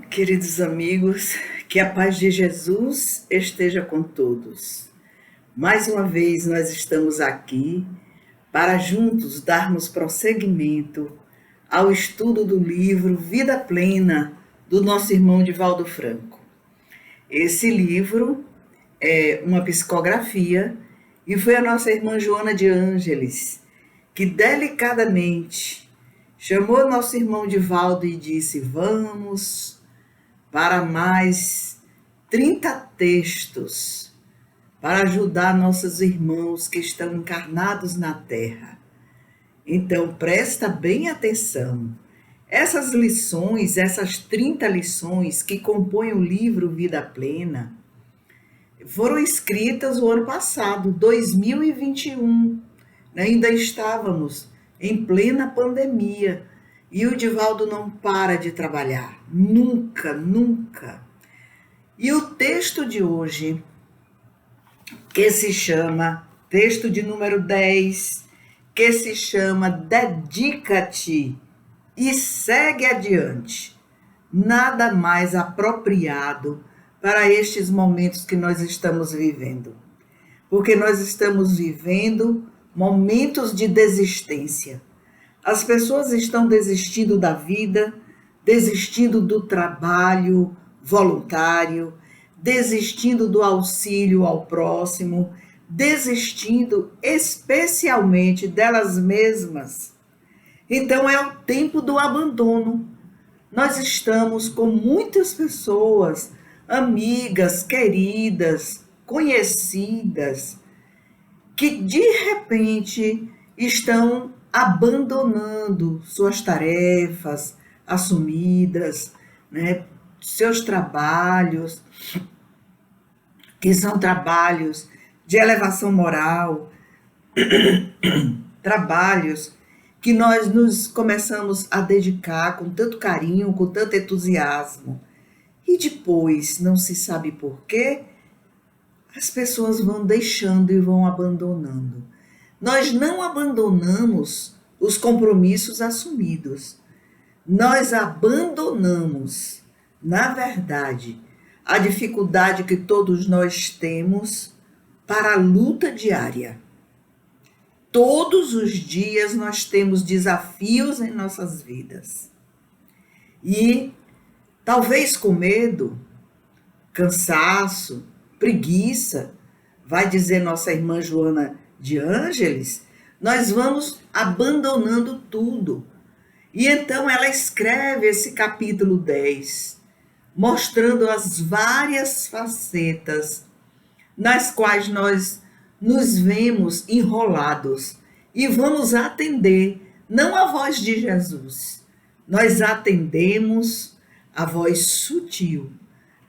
Queridos amigos, que a paz de Jesus esteja com todos. Mais uma vez nós estamos aqui para juntos darmos prosseguimento ao estudo do livro Vida Plena, do nosso irmão Divaldo Franco. Esse livro é uma psicografia e foi a nossa irmã Joana de Ângeles que delicadamente chamou nosso irmão Divaldo e disse: vamos para mais 30 textos para ajudar nossos irmãos que estão encarnados na Terra. Então, presta bem atenção. Essas lições, essas 30 lições que compõem o livro Vida Plena, foram escritas o ano passado, 2021. Ainda estávamos em plena pandemia. E o Divaldo não para de trabalhar, nunca, nunca. E o texto de hoje, que se chama, texto de número 10, que se chama Dedica-te e segue adiante. Nada mais apropriado para estes momentos que nós estamos vivendo. Porque nós estamos vivendo momentos de desistência. As pessoas estão desistindo da vida, desistindo do trabalho voluntário, desistindo do auxílio ao próximo, desistindo especialmente delas mesmas. Então é o tempo do abandono. Nós estamos com muitas pessoas, amigas, queridas, conhecidas, que de repente estão abandonando suas tarefas assumidas, né, seus trabalhos, que são trabalhos de elevação moral, trabalhos que nós nos começamos a dedicar com tanto carinho, com tanto entusiasmo. E depois, não se sabe por quê, as pessoas vão deixando e vão abandonando. Nós não abandonamos os compromissos assumidos. Nós abandonamos, na verdade, a dificuldade que todos nós temos para a luta diária. Todos os dias nós temos desafios em nossas vidas. E talvez com medo, cansaço, preguiça, vai dizer nossa irmã Joana de Ângeles, nós vamos abandonando tudo. E então ela escreve esse capítulo 10, mostrando as várias facetas nas quais nós nos vemos enrolados e vamos atender, não a voz de Jesus, nós atendemos a voz sutil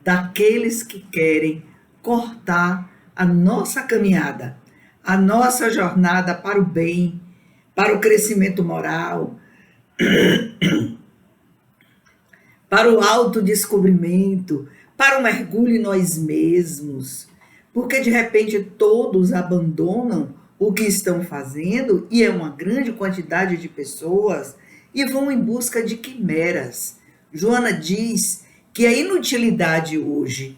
daqueles que querem cortar a nossa caminhada, a nossa jornada para o bem, para o crescimento moral, para o autodescobrimento, para o mergulho em nós mesmos, porque de repente todos abandonam o que estão fazendo, e é uma grande quantidade de pessoas, e vão em busca de quimeras. Joana diz que a inutilidade hoje,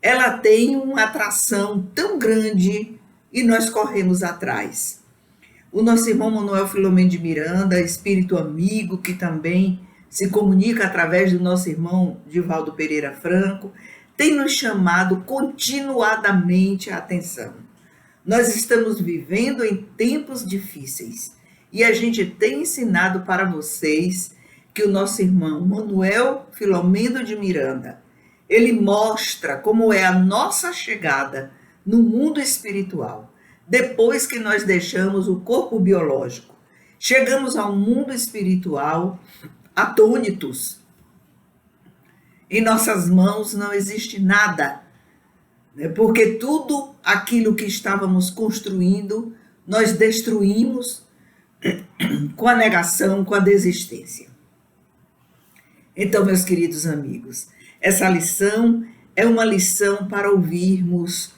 ela tem uma atração tão grande e nós corremos atrás. O nosso irmão Manuel Filomeno de Miranda, espírito amigo, que também se comunica através do nosso irmão Divaldo Pereira Franco, tem nos chamado continuadamente a atenção. Nós estamos vivendo em tempos difíceis e a gente tem ensinado para vocês que o nosso irmão Manuel Filomeno de Miranda, ele mostra como é a nossa chegada no mundo espiritual. Depois que nós deixamos o corpo biológico, chegamos ao mundo espiritual atônitos. Em nossas mãos não existe nada, né? Porque tudo aquilo que estávamos construindo, nós destruímos com a negação, com a desistência. Então, meus queridos amigos, essa lição é uma lição para ouvirmos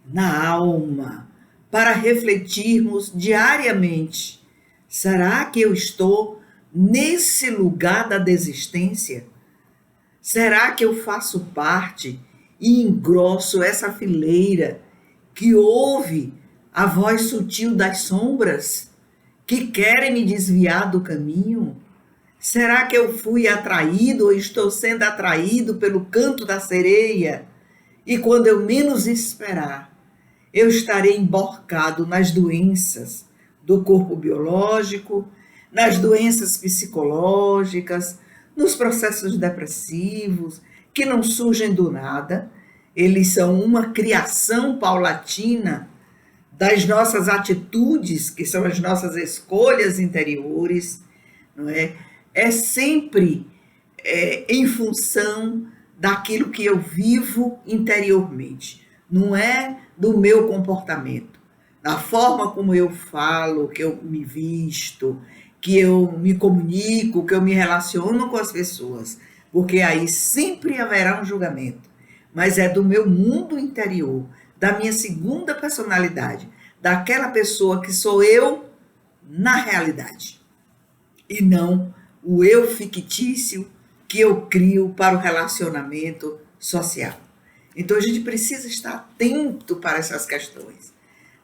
na alma, para refletirmos diariamente. Será que eu estou nesse lugar da desistência? Será que eu faço parte e engrosso essa fileira que ouve a voz sutil das sombras que querem me desviar do caminho? Será que eu fui atraído ou estou sendo atraído pelo canto da sereia? E quando eu menos esperar, eu estarei emborcado nas doenças do corpo biológico, nas doenças psicológicas, nos processos depressivos, que não surgem do nada, eles são uma criação paulatina das nossas atitudes, que são as nossas escolhas interiores, não é? É sempre em função daquilo que eu vivo interiormente, não é do meu comportamento, da forma como eu falo, que eu me visto, que eu me comunico, que eu me relaciono com as pessoas, porque aí sempre haverá um julgamento, mas é do meu mundo interior, da minha segunda personalidade, daquela pessoa que sou eu na realidade, e não o eu fictício que eu crio para o relacionamento social. Então a gente precisa estar atento para essas questões.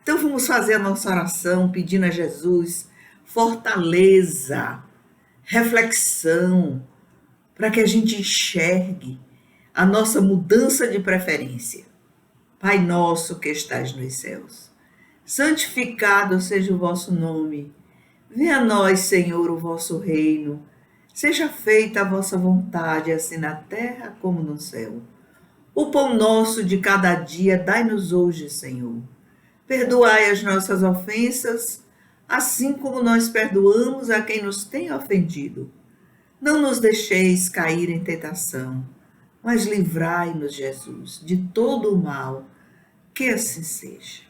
Então vamos fazer a nossa oração pedindo a Jesus fortaleza, reflexão, para que a gente enxergue a nossa mudança de preferência. Pai nosso que estás nos céus, santificado seja o vosso nome. Venha a nós, Senhor, o vosso reino. Seja feita a vossa vontade, assim na terra como no céu. O pão nosso de cada dia dai-nos hoje, Senhor. Perdoai as nossas ofensas, assim como nós perdoamos a quem nos tem ofendido. Não nos deixeis cair em tentação, mas livrai-nos, Jesus, de todo o mal, que assim seja.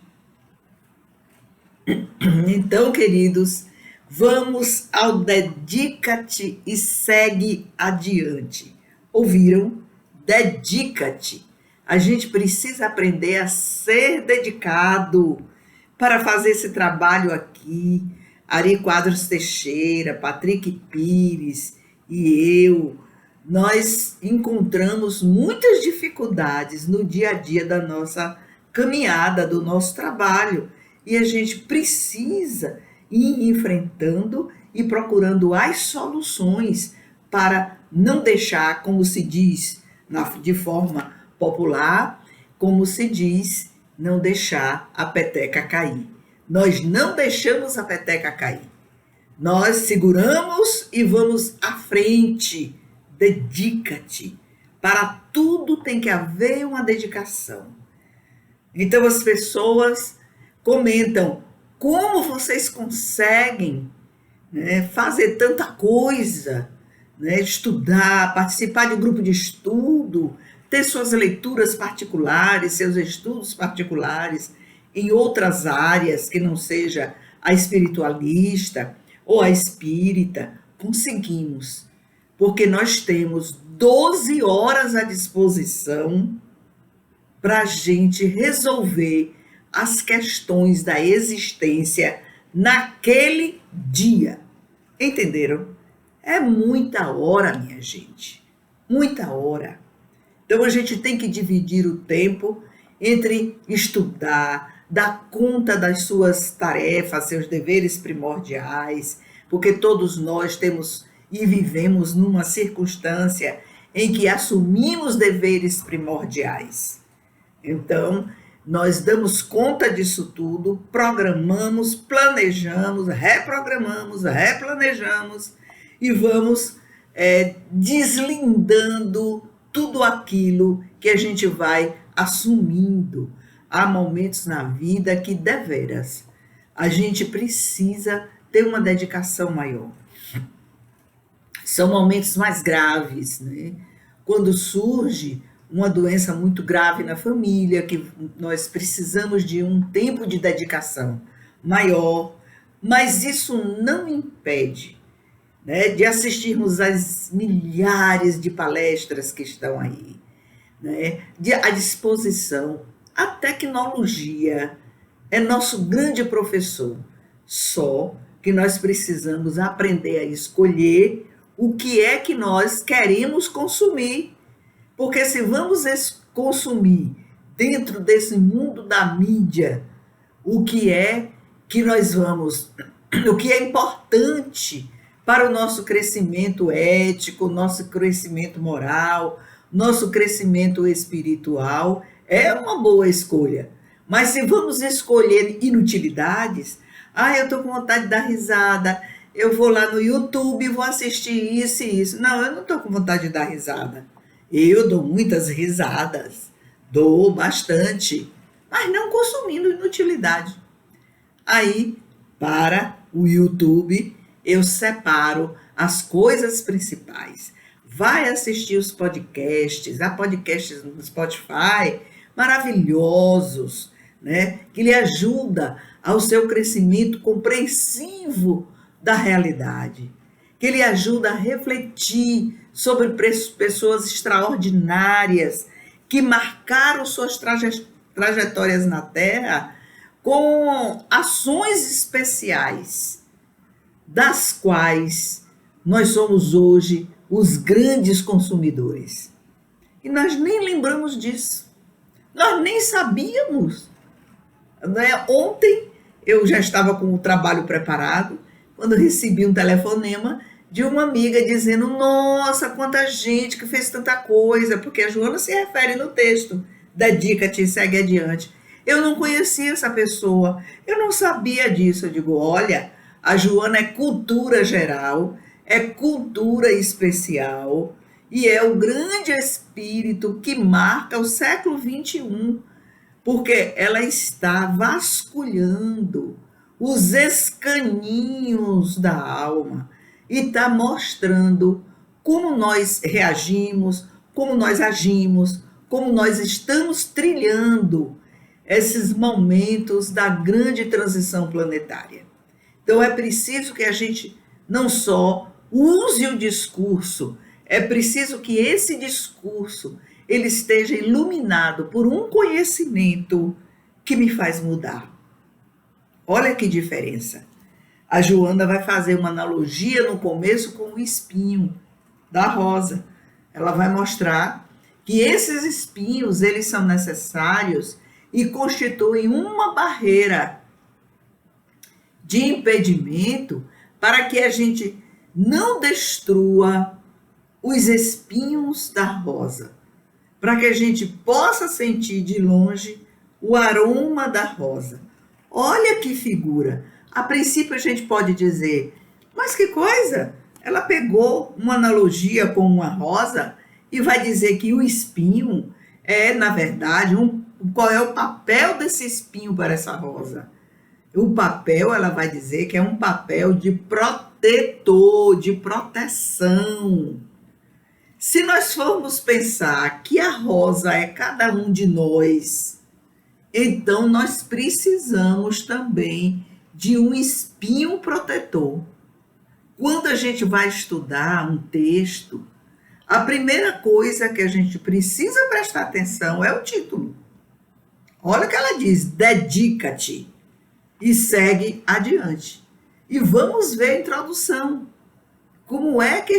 Então, queridos, vamos ao dedica-te e segue adiante. Ouviram? Dedica-te. A gente precisa aprender a ser dedicado para fazer esse trabalho aqui. Ari Quadros Teixeira, Patrick Pires e eu, nós encontramos muitas dificuldades no dia a dia da nossa caminhada, do nosso trabalho. E a gente precisa ir enfrentando e procurando as soluções para não deixar, como se diz de forma popular, como se diz, não deixar a peteca cair. Nós não deixamos a peteca cair. Nós seguramos e vamos à frente. Dedica-te. Para tudo tem que haver uma dedicação. Então as pessoas comentam, como vocês conseguem, né, fazer tanta coisa, né, estudar, participar de grupo de estudo, ter suas leituras particulares, seus estudos particulares em outras áreas que não seja a espiritualista ou a espírita. Conseguimos, porque nós temos 12 horas à disposição para a gente resolver as questões da existência naquele dia. Entenderam? É muita hora, minha gente. Muita hora. Então a gente tem que dividir o tempo entre estudar, dar conta das suas tarefas, seus deveres primordiais, porque todos nós temos e vivemos numa circunstância em que assumimos deveres primordiais. Então, nós damos conta disso tudo, programamos, planejamos, reprogramamos, replanejamos e vamos deslindando tudo aquilo que a gente vai assumindo. Há momentos na vida que, deveras, a gente precisa ter uma dedicação maior. São momentos mais graves, né? Quando surge uma doença muito grave na família, que nós precisamos de um tempo de dedicação maior, mas isso não impede, né, de assistirmos às milhares de palestras que estão aí, né, à disposição. A tecnologia é nosso grande professor, só que nós precisamos aprender a escolher o que é que nós queremos consumir Porque se vamos consumir dentro desse mundo da mídia o que é que nós vamos, o que é importante para o nosso crescimento ético, nosso crescimento moral, nosso crescimento espiritual, é uma boa escolha. Mas se vamos escolher inutilidades, eu estou com vontade de dar risada, eu vou lá no YouTube e vou assistir isso e isso. Não, eu não estou com vontade de dar risada. Eu dou muitas risadas, dou bastante, mas não consumindo inutilidade. Aí, para o YouTube, eu separo as coisas principais. Vai assistir os podcasts, há podcasts no Spotify maravilhosos, né? Que lhe ajuda ao seu crescimento compreensivo da realidade, que lhe ajuda a refletir sobre pessoas extraordinárias que marcaram suas trajetórias na Terra com ações especiais, das quais nós somos hoje os grandes consumidores. E nós nem lembramos disso. Nós nem sabíamos. Né? Ontem eu já estava com o trabalho preparado, quando recebi um telefonema de uma amiga dizendo: nossa, quanta gente que fez tanta coisa, porque a Joana se refere no texto, dedica-te e segue adiante. Eu não conhecia essa pessoa, eu não sabia disso. Eu digo: olha, a Joana é cultura geral, é cultura especial, e é o grande espírito que marca o século XXI, porque ela está vasculhando os escaninhos da alma e está mostrando como nós reagimos, como nós agimos, como nós estamos trilhando esses momentos da grande transição planetária. Então é preciso que a gente não só use o discurso, é preciso que esse discurso ele esteja iluminado por um conhecimento que me faz mudar. Olha que diferença. A Joana vai fazer uma analogia no começo com o espinho da rosa. Ela vai mostrar que esses espinhos eles são necessários e constituem uma barreira de impedimento para que a gente não destrua os espinhos da rosa, para que a gente possa sentir de longe o aroma da rosa. Olha que figura! A princípio a gente pode dizer, mas que coisa! Ela pegou uma analogia com uma rosa e vai dizer que o espinho é, na verdade, qual é o papel desse espinho para essa rosa? O papel, ela vai dizer que é um papel de protetor, de proteção. Se nós formos pensar que a rosa é cada um de nós, então nós precisamos também de um espinho protetor. Quando a gente vai estudar um texto, a primeira coisa que a gente precisa prestar atenção é o título. Olha o que ela diz: dedica-te e segue adiante. E vamos ver a introdução. Como é que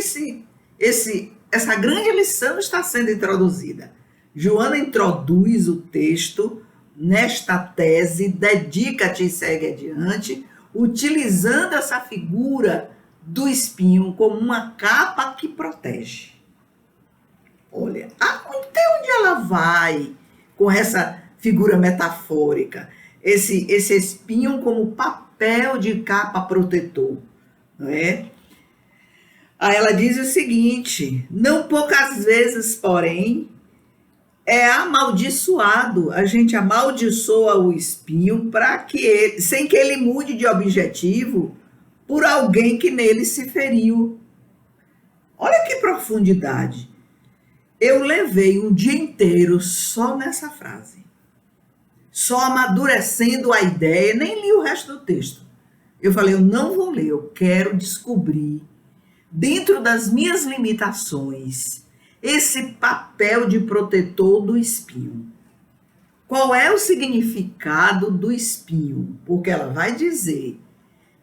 essa grande lição está sendo introduzida? Joana introduz o texto nesta tese, dedica-te e segue adiante, utilizando essa figura do espinho como uma capa que protege. Olha, até onde ela vai com essa figura metafórica? Esse espinho como papel de capa protetor, não é? Aí ela diz o seguinte: não poucas vezes, porém, é amaldiçoado, a gente amaldiçoa o espinho para que ele, sem que ele mude de objetivo por alguém que nele se feriu. Olha que profundidade. Eu levei um dia inteiro só nessa frase, só amadurecendo a ideia, nem li o resto do texto. Eu falei, eu não vou ler, eu quero descobrir, dentro das minhas limitações, esse papel de protetor do espinho. Qual é o significado do espinho? Porque ela vai dizer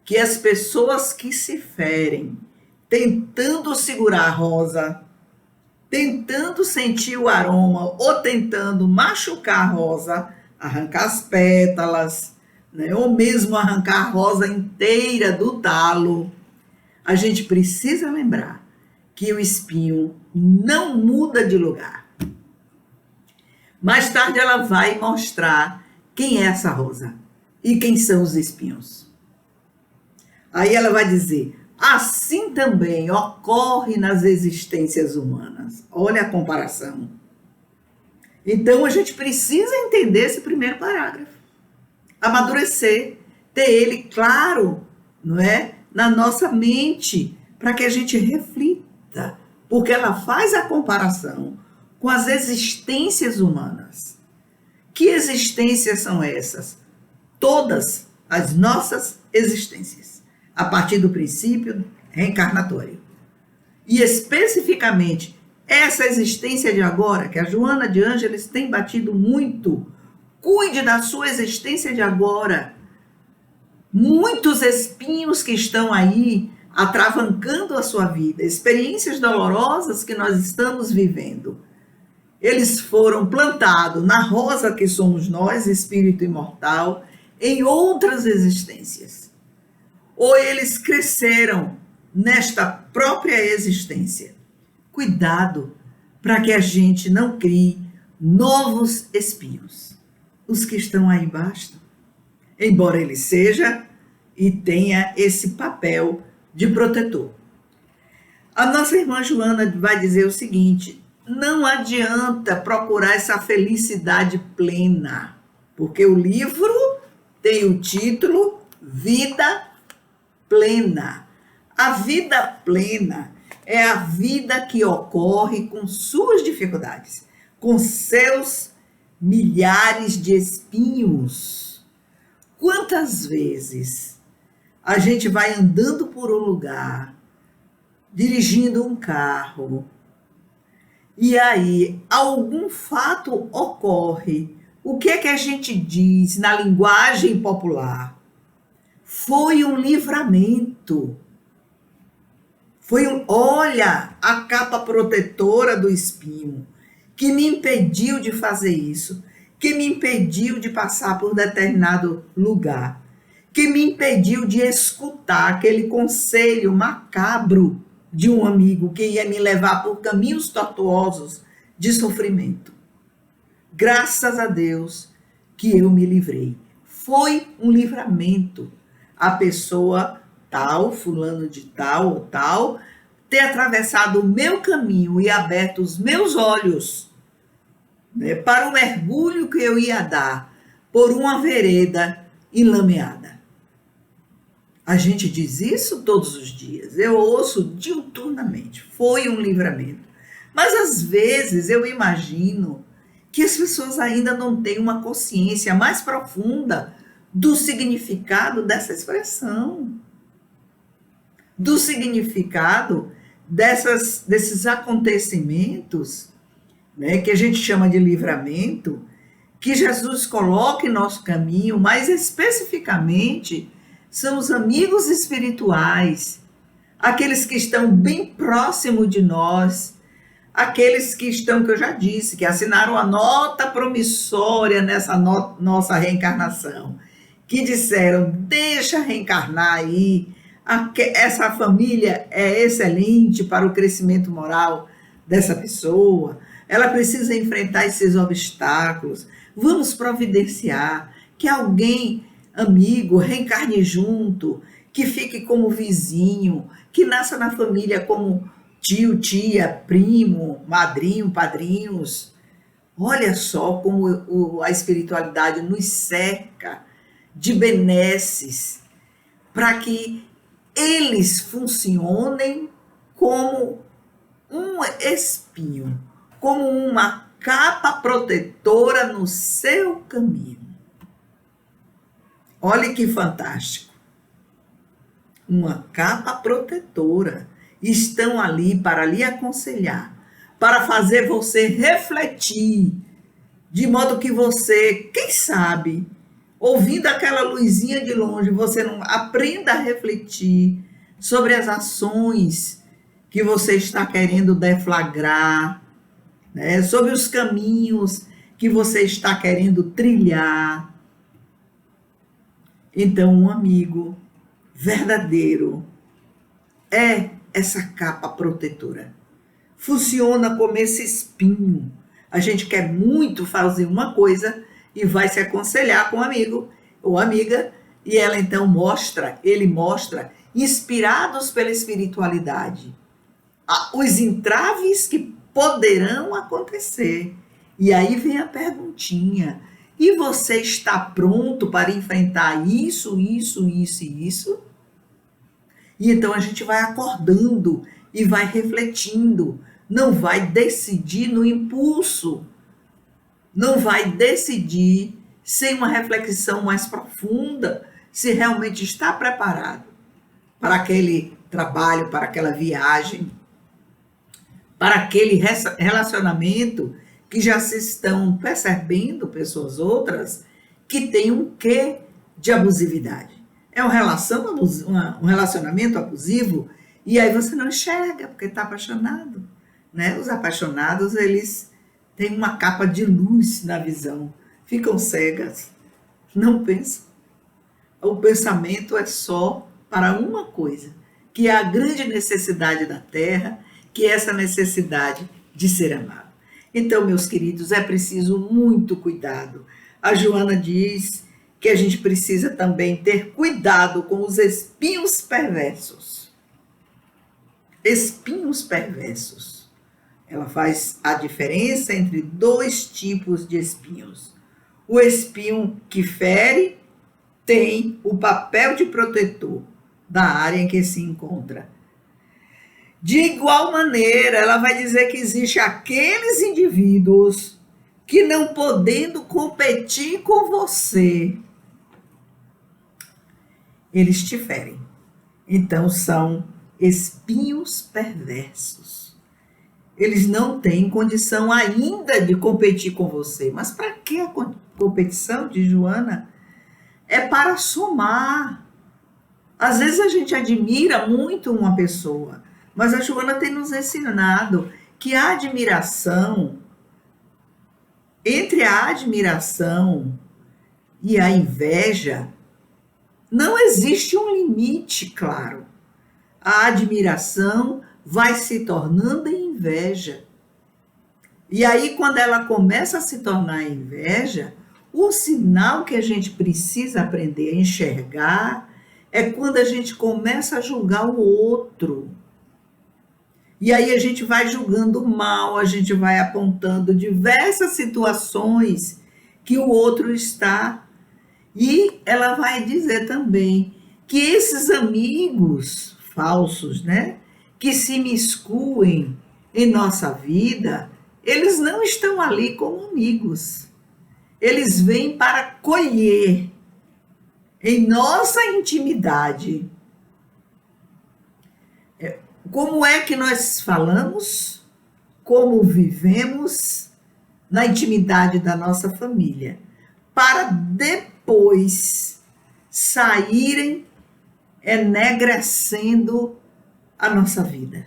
que as pessoas que se ferem tentando segurar a rosa, tentando sentir o aroma ou tentando machucar a rosa, arrancar as pétalas, né? Ou mesmo arrancar a rosa inteira do talo, a gente precisa lembrar que o espinho não muda de lugar. Mais tarde ela vai mostrar quem é essa rosa e quem são os espinhos. Aí ela vai dizer: assim também ocorre nas existências humanas. Olha a comparação. Então a gente precisa entender esse primeiro parágrafo, amadurecer, ter ele claro, não é, na nossa mente, para que a gente reflita, porque ela faz a comparação com as existências humanas. Que existências são essas? Todas as nossas existências, a partir do princípio reencarnatório. E especificamente essa existência de agora, que a Joana de Ângeles tem batido muito, cuide da sua existência de agora. Muitos espinhos que estão aí atravancando a sua vida, experiências dolorosas que nós estamos vivendo, eles foram plantados na rosa que somos nós, espírito imortal, em outras existências. Ou eles cresceram nesta própria existência. Cuidado para que a gente não crie novos espinhos. Os que estão aí bastam. Embora ele seja e tenha esse papel de protetor. A nossa irmã Joana vai dizer o seguinte: não adianta procurar essa felicidade plena, porque o livro tem o título Vida Plena. A vida plena é a vida que ocorre com suas dificuldades, com seus milhares de espinhos. Quantas vezes a gente vai andando por um lugar, dirigindo um carro, e aí algum fato ocorre. O que é que a gente diz na linguagem popular? Foi um livramento. Olha, a capa protetora do espinho, que me impediu de fazer isso, que me impediu de passar por determinado lugar, que me impediu de escutar aquele conselho macabro de um amigo que ia me levar por caminhos tortuosos de sofrimento. Graças a Deus que eu me livrei. Foi um livramento. A pessoa tal, fulano de tal ou tal, ter atravessado o meu caminho e aberto os meus olhos, né, para o mergulho que eu ia dar por uma vereda enlameada. A gente diz isso todos os dias, eu ouço diuturnamente, foi um livramento. Mas às vezes eu imagino que as pessoas ainda não têm uma consciência mais profunda do significado dessa expressão, do significado desses acontecimentos, né, que a gente chama de livramento, que Jesus coloca em nosso caminho, mas especificamente são os amigos espirituais, aqueles que estão bem próximo de nós, aqueles que estão, que eu já disse, que assinaram a nota promissória nessa nossa reencarnação, que disseram: deixa reencarnar aí, essa família é excelente para o crescimento moral dessa pessoa, ela precisa enfrentar esses obstáculos, vamos providenciar que alguém, amigo, reencarne junto, que fique como vizinho, que nasça na família como tio, tia, primo, madrinho, padrinhos. Olha só como a espiritualidade nos cerca de benesses para que eles funcionem como um espinho, como uma capa protetora no seu caminho. Olha que fantástico. Uma capa protetora. Estão ali para lhe aconselhar, para fazer você refletir, de modo que você, quem sabe, ouvindo aquela luzinha de longe, você não aprenda a refletir sobre as ações que você está querendo deflagrar, né? Sobre os caminhos que você está querendo trilhar. Então, um amigo verdadeiro é essa capa protetora. Funciona como esse espinho. A gente quer muito fazer uma coisa e vai se aconselhar com um amigo ou amiga, e ela então ele mostra, inspirados pela espiritualidade, os entraves que poderão acontecer. E aí vem a perguntinha: e você está pronto para enfrentar isso, isso, isso e isso? E então a gente vai acordando e vai refletindo, não vai decidir no impulso, não vai decidir sem uma reflexão mais profunda, se realmente está preparado para aquele trabalho, para aquela viagem, para aquele relacionamento que já se estão percebendo pessoas outras que tem um quê de abusividade. É um relacionamento abusivo e aí você não enxerga porque está apaixonado, né? Os apaixonados, eles têm uma capa de luz na visão, ficam cegas, não pensam. O pensamento é só para uma coisa, que é a grande necessidade da Terra, que é essa necessidade de ser amado. Então, meus queridos, é preciso muito cuidado. A Joana diz que a gente precisa também ter cuidado com os espinhos perversos. Espinhos perversos. Ela faz a diferença entre dois tipos de espinhos. O espinho que fere tem o papel de protetor da área em que se encontra. De igual maneira, ela vai dizer que existe aqueles indivíduos que, não podendo competir com você, eles te ferem. Então, são espinhos perversos. Eles não têm condição ainda de competir com você. Mas para que a competição, de Joana? É para somar. Às vezes a gente admira muito uma pessoa, mas a Joana tem nos ensinado que a admiração, entre a admiração e a inveja, não existe um limite claro. A admiração vai se tornando inveja. E aí, quando ela começa a se tornar inveja, o sinal que a gente precisa aprender a enxergar é quando a gente começa a julgar o outro. E aí a gente vai julgando mal, a gente vai apontando diversas situações que o outro está. E ela vai dizer também que esses amigos falsos, né, que se imiscuem em nossa vida, eles não estão ali como amigos. Eles vêm para colher em nossa intimidade. Como é que nós falamos, como vivemos na intimidade da nossa família, para depois saírem enegrecendo a nossa vida.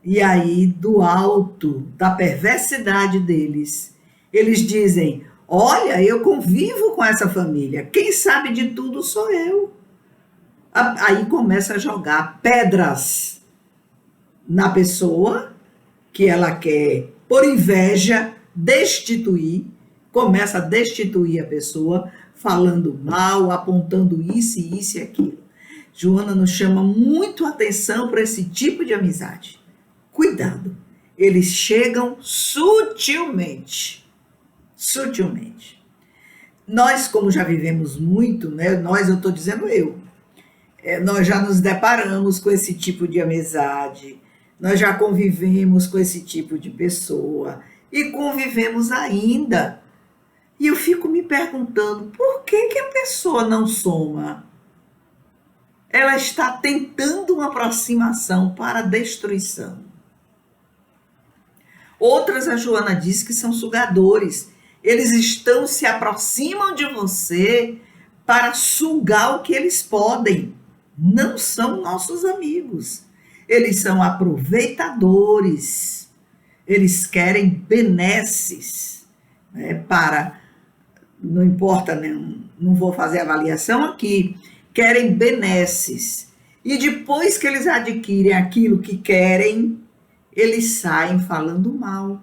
E aí, do alto da perversidade deles, eles dizem: olha, eu convivo com essa família, quem sabe de tudo sou eu. Aí começa a jogar pedras na pessoa que ela quer, por inveja, destituir, começa a destituir a pessoa, falando mal, apontando isso e isso e aquilo. Joana nos chama muito a atenção para esse tipo de amizade. Cuidado, eles chegam sutilmente. Sutilmente. Nós, como já vivemos muito, né? Eu estou dizendo nós já nos deparamos com esse tipo de amizade, nós já convivemos com esse tipo de pessoa e convivemos ainda. E eu fico me perguntando, por que a pessoa não soma? Ela está tentando uma aproximação para a destruição. Outras, a Joana diz que são sugadores. Eles se aproximam de você para sugar o que eles podem. Não são nossos amigos. Eles são aproveitadores. eles querem benesses, né, para, não importa, né, não vou fazer avaliação aqui, querem benesses. E depois que eles adquirem aquilo que querem, eles saem falando mal,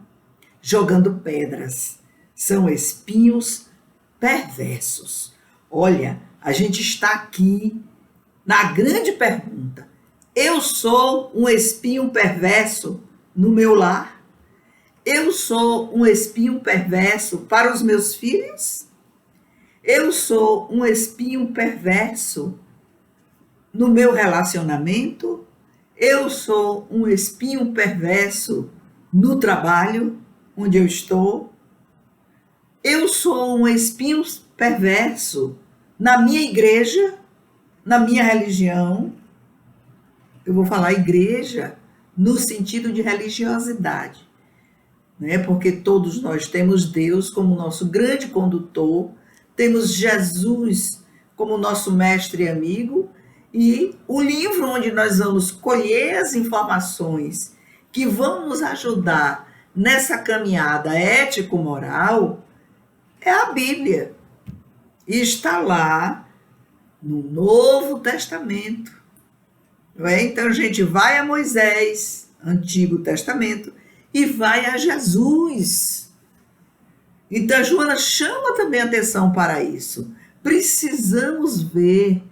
jogando pedras. São espinhos perversos. Olha, a gente está aqui na grande pergunta: eu sou um espinho perverso no meu lar? Eu sou um espinho perverso para os meus filhos? Eu sou um espinho perverso no meu relacionamento? Eu sou um espinho perverso no trabalho onde eu estou? Eu sou um espinho perverso na minha igreja, na minha religião? Eu vou falar igreja no sentido de religiosidade, né? Porque todos nós temos Deus como nosso grande condutor, temos Jesus como nosso mestre e amigo, e o livro onde nós vamos colher as informações que vão nos ajudar nessa caminhada ético-moral é a Bíblia. E está lá no Novo Testamento. Não é? Então a gente vai a Moisés, Antigo Testamento, e vai a Jesus. Então a Joana chama também atenção para isso. Precisamos ver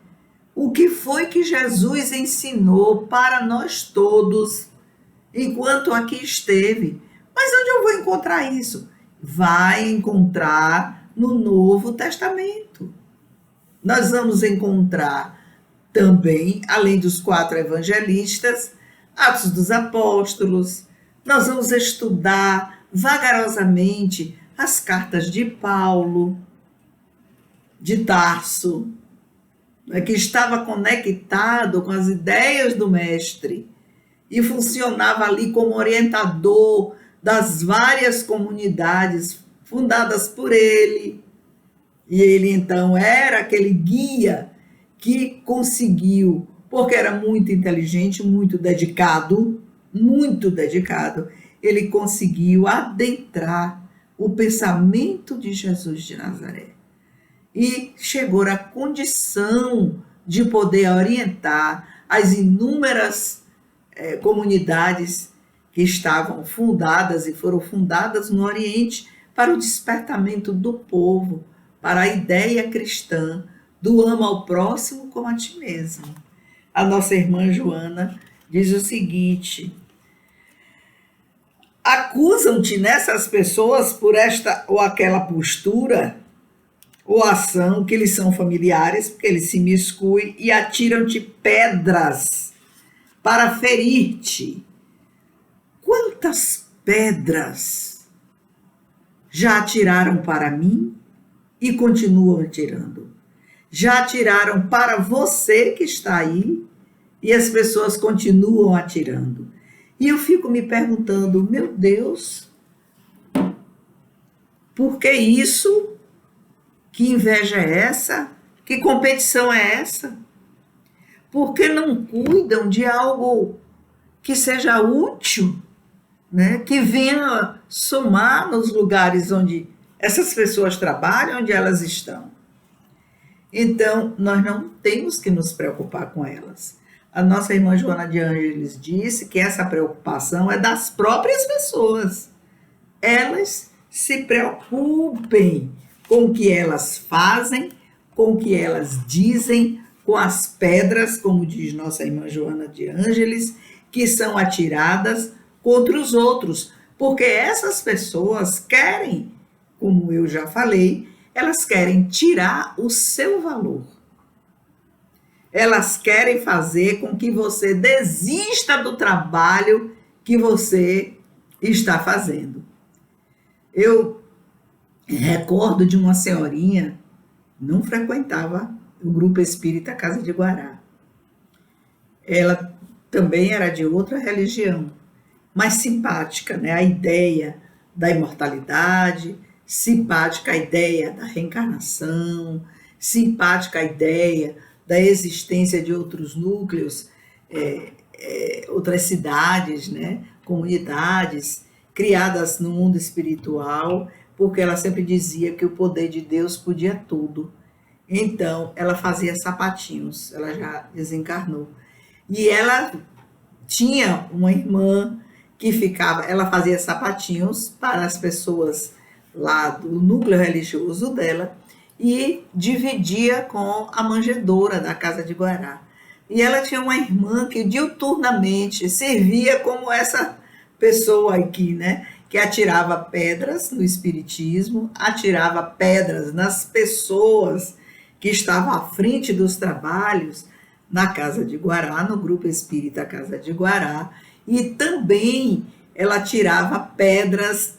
o que foi que Jesus ensinou para nós todos enquanto aqui esteve. Mas onde eu vou encontrar isso? Vai encontrar no Novo Testamento. Nós vamos encontrar também, além dos 4 evangelistas, Atos dos Apóstolos. Nós vamos estudar vagarosamente as cartas de Paulo, de Tarso, que estava conectado com as ideias do mestre e funcionava ali como orientador das várias comunidades fundadas por ele. E ele então era aquele guia que conseguiu, porque era muito inteligente, muito dedicado, ele conseguiu adentrar o pensamento de Jesus de Nazaré. E chegou à condição de poder orientar as inúmeras comunidades que estavam fundadas e foram fundadas no Oriente para o despertamento do povo, para a ideia cristã do ama ao próximo como a ti mesmo. A nossa irmã Joana diz o seguinte: acusam-te nessas pessoas por esta ou aquela postura ou ação que lhes são familiares, porque eles se miscuem e atiram-te pedras para ferir-te. Quantas pedras já atiraram para mim e continuam atirando? Já atiraram para você que está aí e as pessoas continuam atirando. E eu fico me perguntando, meu Deus, por que isso? Que inveja é essa? Que competição é essa? Por que não cuidam de algo que seja útil, né? Que venha somar nos lugares onde essas pessoas trabalham, onde elas estão? Então, nós não temos que nos preocupar com elas. A nossa irmã Joana de Ângeles disse que essa preocupação é das próprias pessoas. Elas se preocupem com o que elas fazem, com o que elas dizem, com as pedras, como diz nossa irmã Joana de Ângeles, que são atiradas contra os outros, porque essas pessoas querem, como eu já falei, elas querem tirar o seu valor. Elas querem fazer com que você desista do trabalho que você está fazendo. Eu recordo de uma senhorinha, não frequentava o grupo espírita Casa de Guará. Ela também era de outra religião, mas simpática, né? A ideia da imortalidade, simpática a ideia da reencarnação, simpática a ideia da existência de outros núcleos, outras cidades, né? Comunidades criadas no mundo espiritual, porque ela sempre dizia que o poder de Deus podia tudo. Então, ela fazia sapatinhos, ela já desencarnou. E ela tinha uma irmã que ficava, ela fazia sapatinhos para as pessoas lá do núcleo religioso dela e dividia com a manjedoura da casa de Guará. E ela tinha uma irmã que diuturnamente servia como essa pessoa aqui, né? Que atirava pedras no espiritismo, atirava pedras nas pessoas que estavam à frente dos trabalhos na Casa de Guará, no Grupo Espírita Casa de Guará, e também ela tirava pedras,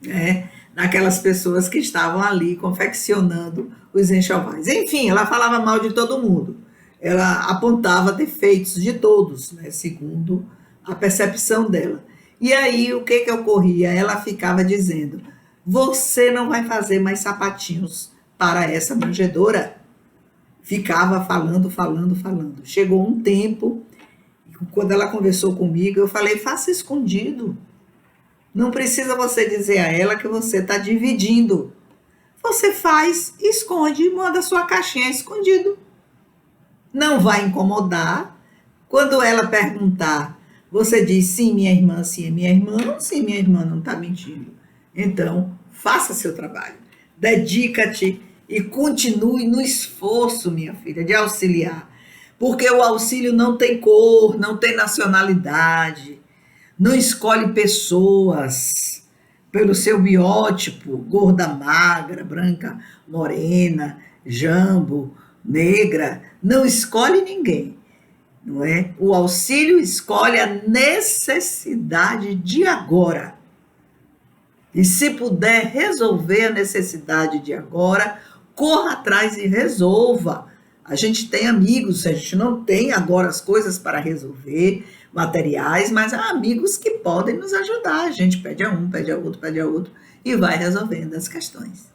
né, naquelas pessoas que estavam ali confeccionando os enxovais. Enfim, ela falava mal de todo mundo. Ela apontava defeitos de todos, né, segundo a percepção dela. E aí, o que ocorria? Ela ficava dizendo: você não vai fazer mais sapatinhos para essa manjedoura? Ficava falando. Chegou um tempo, quando ela conversou comigo, eu falei: faça escondido. Não precisa você dizer a ela que você está dividindo. Você faz, esconde, manda sua caixinha escondido. Não vai incomodar. Quando ela perguntar, você diz: sim, minha irmã, sim, é minha irmã, sim, minha irmã não está mentindo. Então, faça seu trabalho. Dedica-te e continue no esforço, minha filha, de auxiliar. Porque o auxílio não tem cor, não tem nacionalidade, não escolhe pessoas pelo seu biótipo, gorda, magra, branca, morena, jambo, negra, não escolhe ninguém, não é? O auxílio escolhe a necessidade de agora. E se puder resolver a necessidade de agora, corra atrás e resolva. A gente tem amigos, a gente não tem agora as coisas para resolver, materiais, mas há amigos que podem nos ajudar. A gente pede a um, pede a outro e vai resolvendo as questões.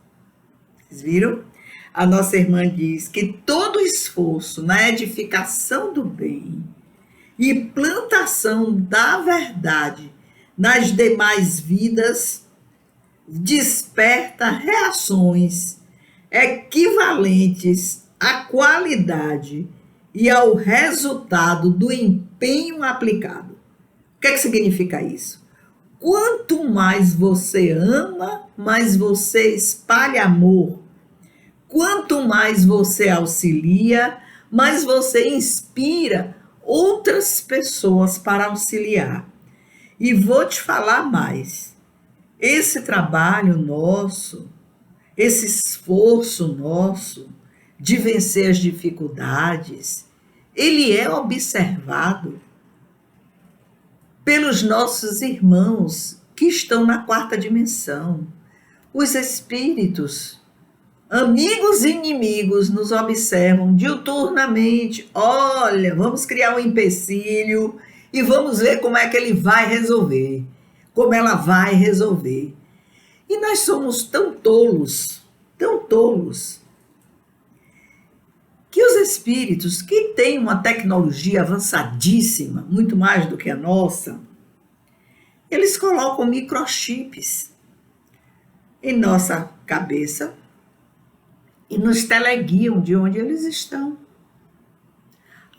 Vocês viram? A nossa irmã diz que todo esforço na edificação do bem e plantação da verdade nas demais vidas desperta reações equivalentes à qualidade e ao resultado do empenho aplicado. O que significa isso? Quanto mais você ama, mais você espalha amor. Quanto mais você auxilia, mais você inspira outras pessoas para auxiliar. E vou te falar mais. Esse trabalho nosso, esse esforço nosso de vencer as dificuldades, ele é observado pelos nossos irmãos que estão na quarta dimensão. Os espíritos, amigos e inimigos, nos observam diuturnamente. Olha, vamos criar um empecilho e vamos ver como é que ele vai resolver, como ela vai resolver. E nós somos tão tolos, que os espíritos, que têm uma tecnologia avançadíssima, muito mais do que a nossa, eles colocam microchips em nossa cabeça e nos teleguiam de onde eles estão.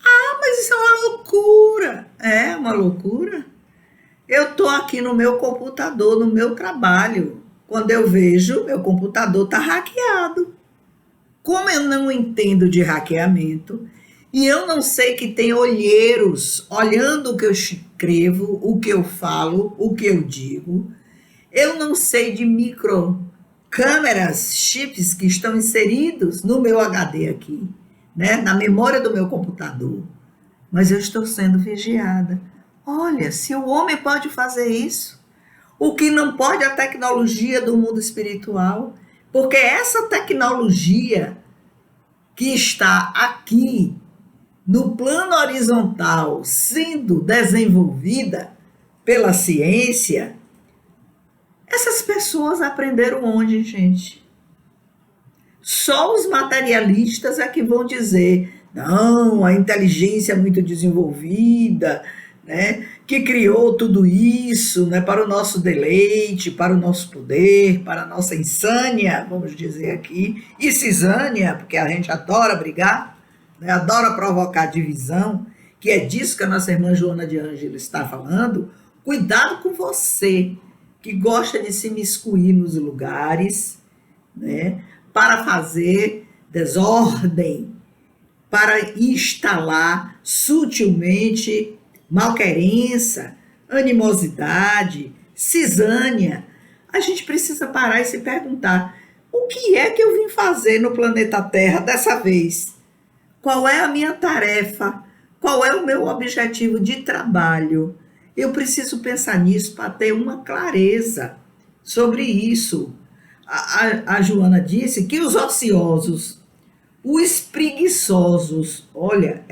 Ah, mas isso é uma loucura. É uma loucura? Eu estou aqui no meu computador, no meu trabalho. Quando eu vejo, meu computador está hackeado. Como eu não entendo de hackeamento, e eu não sei que tem olheiros olhando o que eu escrevo, o que eu falo, o que eu digo, eu não sei de microcâmeras, chips que estão inseridos no meu HD aqui, né, na memória do meu computador, mas eu estou sendo vigiada. Olha, se o homem pode fazer isso, o que não pode é a tecnologia do mundo espiritual, porque essa tecnologia que está aqui no plano horizontal sendo desenvolvida pela ciência, essas pessoas aprenderam onde, gente? Só os materialistas é que vão dizer: não, a inteligência é muito desenvolvida, né? que criou tudo isso, né, para o nosso deleite, para o nosso poder, para a nossa insânia, vamos dizer aqui, e cisânia, porque a gente adora brigar, né, adora provocar divisão, que é disso que a nossa irmã Joana de Ângeles está falando. Cuidado com você, que gosta de se miscuir nos lugares, né, para fazer desordem, para instalar sutilmente malquerença, animosidade, cisânia. A gente precisa parar e se perguntar: o que é que eu vim fazer no planeta Terra dessa vez? Qual é a minha tarefa? Qual é o meu objetivo de trabalho? Eu preciso pensar nisso para ter uma clareza sobre isso. A Joana disse que os ociosos, os preguiçosos, olha,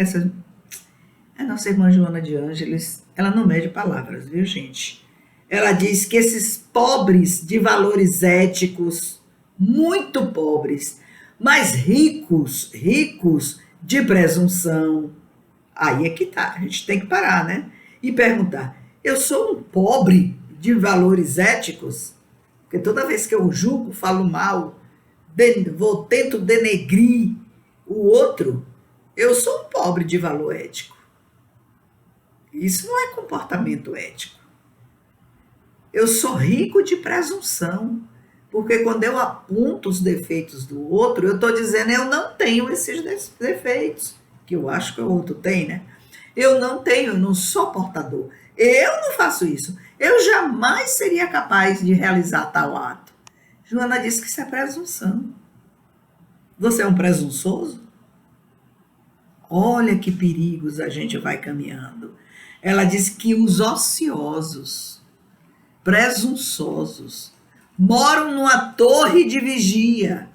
a nossa irmã Joana de Ângeles, ela não mede palavras, viu, gente? Ela diz que esses pobres de valores éticos, muito pobres, mas ricos de presunção. Aí é que tá, a gente tem que parar, né? E perguntar: eu sou um pobre de valores éticos? Porque toda vez que eu julgo, falo mal, tento denegrir o outro, eu sou um pobre de valor ético. Isso não é comportamento ético. Eu sou rico de presunção, porque quando eu aponto os defeitos do outro, eu estou dizendo: eu não tenho esses defeitos, que eu acho que o outro tem, né? Eu não tenho, eu não sou portador. Eu não faço isso. Eu jamais seria capaz de realizar tal ato. Joana disse que isso é presunção. Você é um presunçoso? Olha que perigos a gente vai caminhando. Ela disse que os ociosos, presunçosos, moram numa torre de vigia.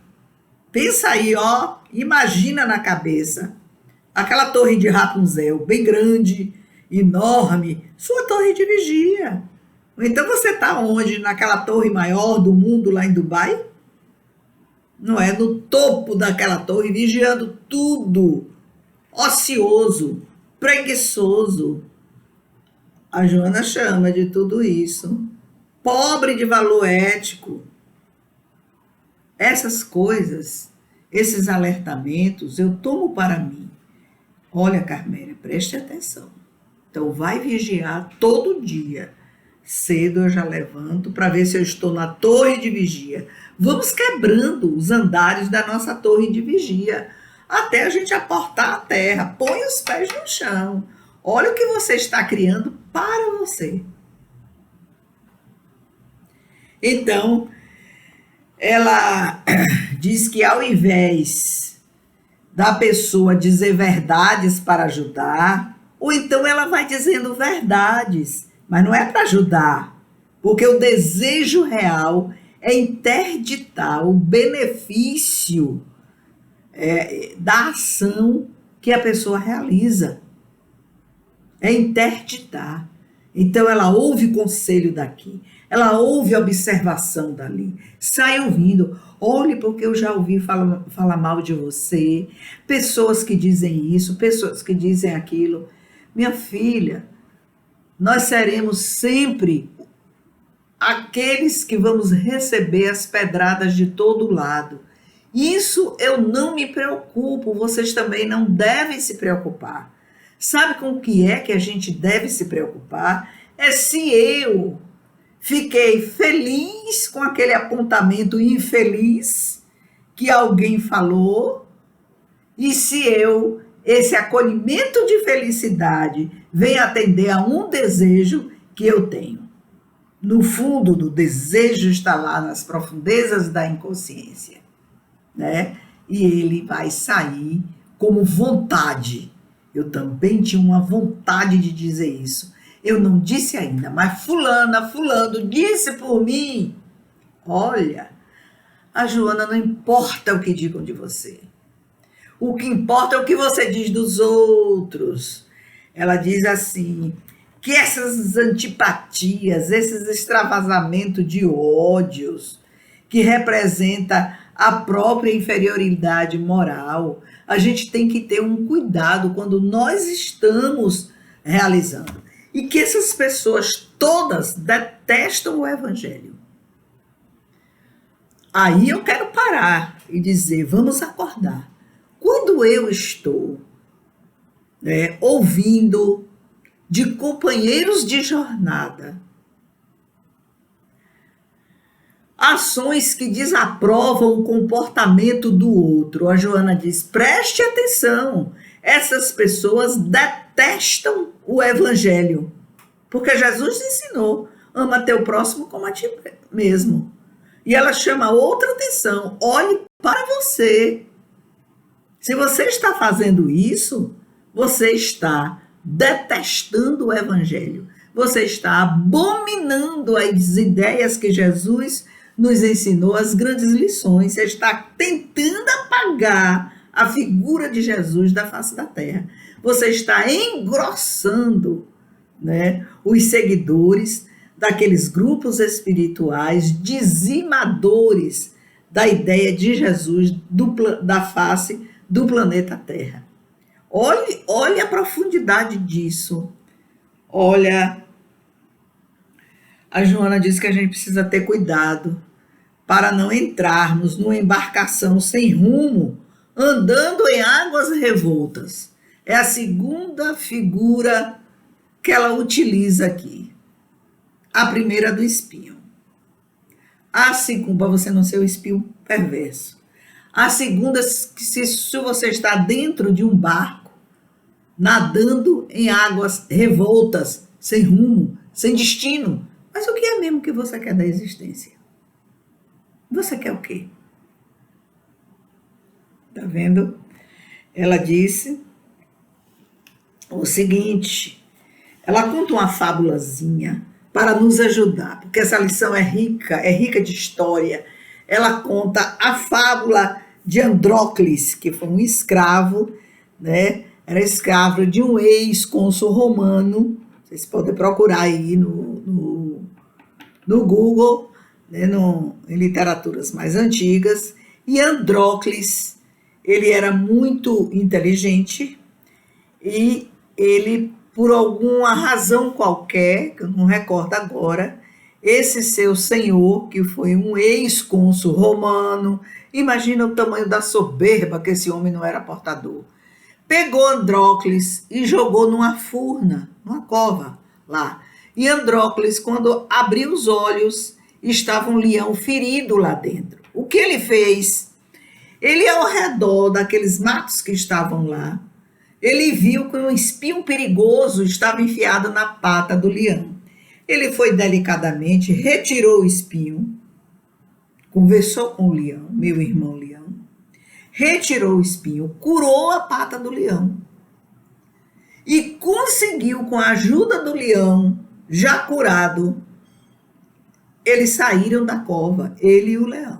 Pensa aí, ó, imagina na cabeça. Aquela torre de Rapunzel, bem grande, enorme, sua torre de vigia. Então você está onde? Naquela torre maior do mundo lá em Dubai? Não é? No topo daquela torre, vigiando tudo. Ocioso, preguiçoso. A Joana chama de tudo isso pobre de valor ético. Essas coisas, esses alertamentos, eu tomo para mim. Olha, Carmélia, preste atenção. Então, vai vigiar todo dia. Cedo eu já levanto para ver se eu estou na torre de vigia. Vamos quebrando os andares da nossa torre de vigia, até a gente aportar a terra. Põe os pés no chão. Olha o que você está criando para você. Então, ela diz que ao invés da pessoa dizer verdades para ajudar, ou então ela vai dizendo verdades, mas não é para ajudar, porque o desejo real é interditar o benefício da ação que a pessoa realiza. É interditar. Então ela ouve conselho daqui, ela ouve observação dali, sai ouvindo. Olhe, porque eu já ouvi falar mal de você, pessoas que dizem isso, pessoas que dizem aquilo. Minha filha, nós seremos sempre aqueles que vamos receber as pedradas de todo lado. Isso eu não me preocupo, vocês também não devem se preocupar. Sabe com o que é que a gente deve se preocupar? É se eu fiquei feliz com aquele apontamento infeliz que alguém falou, e se esse acolhimento de felicidade vem atender a um desejo que eu tenho. No fundo do desejo está lá nas profundezas da inconsciência, né? E ele vai sair como vontade. Eu também tinha uma vontade de dizer isso. Eu não disse ainda, mas fulano disse por mim. Olha, a Joana, não importa o que digam de você. O que importa é o que você diz dos outros. Ela diz assim, que essas antipatias, esses extravasamentos de ódios, que representa a própria inferioridade moral, a gente tem que ter um cuidado quando nós estamos realizando. e que essas pessoas todas detestam o evangelho. Aí eu quero parar e dizer, vamos acordar. Quando eu estou ouvindo de companheiros de jornada ações que desaprovam o comportamento do outro, a Joana diz, preste atenção, essas pessoas detestam o evangelho, porque Jesus ensinou, ama teu próximo como a ti mesmo. E ela chama outra atenção, olhe para você. Se você está fazendo isso, você está detestando o evangelho. Você está abominando as ideias que Jesus nos ensinou, as grandes lições. Você está tentando apagar a figura de Jesus da face da terra. Você está engrossando, os seguidores daqueles grupos espirituais dizimadores da ideia de Jesus da face do planeta Terra. Olhe a profundidade disso. Olha, a Joana diz que a gente precisa ter cuidado para não entrarmos numa embarcação sem rumo, andando em águas revoltas. É a segunda figura que ela utiliza aqui. A primeira do espinho. A segunda, você não ser o espinho perverso. A segunda, se você está dentro de um barco, nadando em águas revoltas, sem rumo, sem destino. Mas o que é mesmo que você quer da existência? Você quer o quê? Tá vendo? Ela disse o seguinte, ela conta uma fábulazinha para nos ajudar, porque essa lição é rica de história. Ela conta a fábula de Andrócles, que foi um escravo, Era escravo de um ex-cônsul romano. Vocês podem procurar aí no Google, em literaturas mais antigas. E Andrócles, ele era muito inteligente e ele, por alguma razão qualquer, que eu não recordo agora, esse seu senhor, que foi um ex-cônsul romano, imagina o tamanho da soberba que esse homem não era portador, pegou Andrócles e jogou numa furna, numa cova lá. E Andrócles, quando abriu os olhos, estava um leão ferido lá dentro. O que ele fez? Ele, ao redor daqueles matos que estavam lá, ele viu que um espinho perigoso estava enfiado na pata do leão. Ele foi delicadamente, retirou o espinho, conversou com o leão, meu irmão leão, retirou o espinho, curou a pata do leão e conseguiu, com a ajuda do leão, já curado, eles saíram da cova, ele e o leão.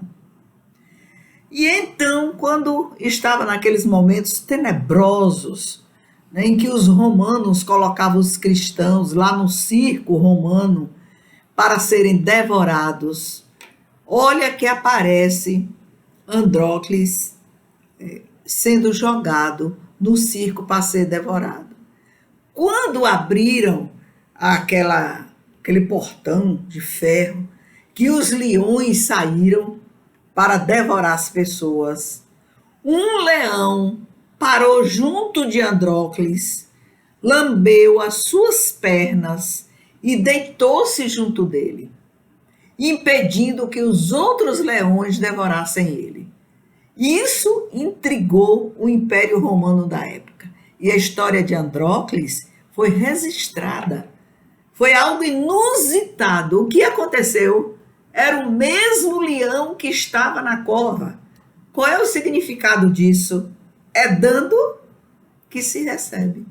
E então, quando estava naqueles momentos tenebrosos, em que os romanos colocavam os cristãos lá no circo romano para serem devorados, olha que aparece Andrócles sendo jogado no circo para ser devorado. Quando abriram aquele portão de ferro, que os leões saíram para devorar as pessoas, um leão parou junto de Andrócles, lambeu as suas pernas e deitou-se junto dele, impedindo que os outros leões devorassem ele. Isso intrigou o Império Romano da época. E a história de Andrócles foi registrada. Foi algo inusitado. O que aconteceu? Era o mesmo leão que estava na cova. Qual é o significado disso? É dando que se recebe.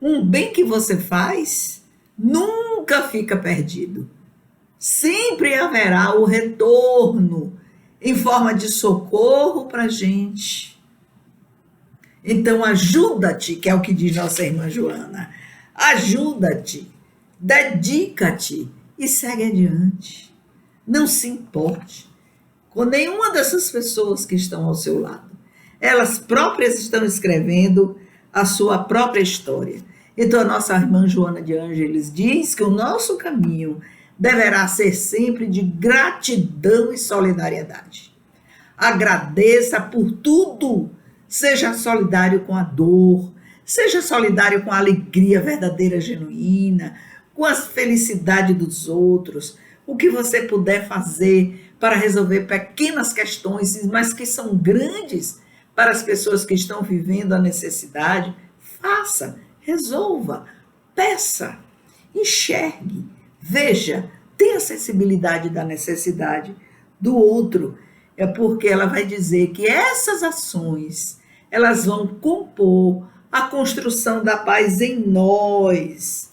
Um bem que você faz nunca fica perdido. Sempre haverá o retorno em forma de socorro para a gente. Então, ajuda-te, que é o que diz nossa irmã Joana. Ajuda-te, dedica-te e segue adiante. Não se importe com nenhuma dessas pessoas que estão ao seu lado. Elas próprias estão escrevendo a sua própria história. Então, a nossa irmã Joana de Ângeles diz que o nosso caminho deverá ser sempre de gratidão e solidariedade. Agradeça por tudo, seja solidário com a dor, seja solidário com a alegria verdadeira, genuína, com a felicidade dos outros, o que você puder fazer para resolver pequenas questões, mas que são grandes para as pessoas que estão vivendo a necessidade, faça, resolva, peça, enxergue, veja, tenha sensibilidade da necessidade do outro. É porque ela vai dizer que essas ações, elas vão compor a construção da paz em nós.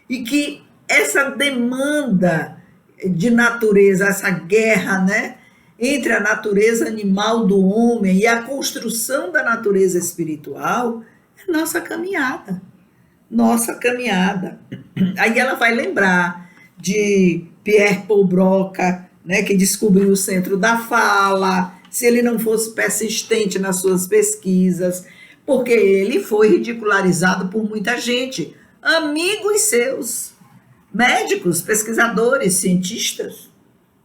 E que essa demanda de natureza, essa guerra, né, entre a natureza animal do homem e a construção da natureza espiritual, é nossa caminhada. Nossa caminhada. Aí ela vai lembrar de Pierre Paul Broca, né, que descobriu o centro da fala, se ele não fosse persistente nas suas pesquisas, porque ele foi ridicularizado por muita gente, amigos seus, médicos, pesquisadores, cientistas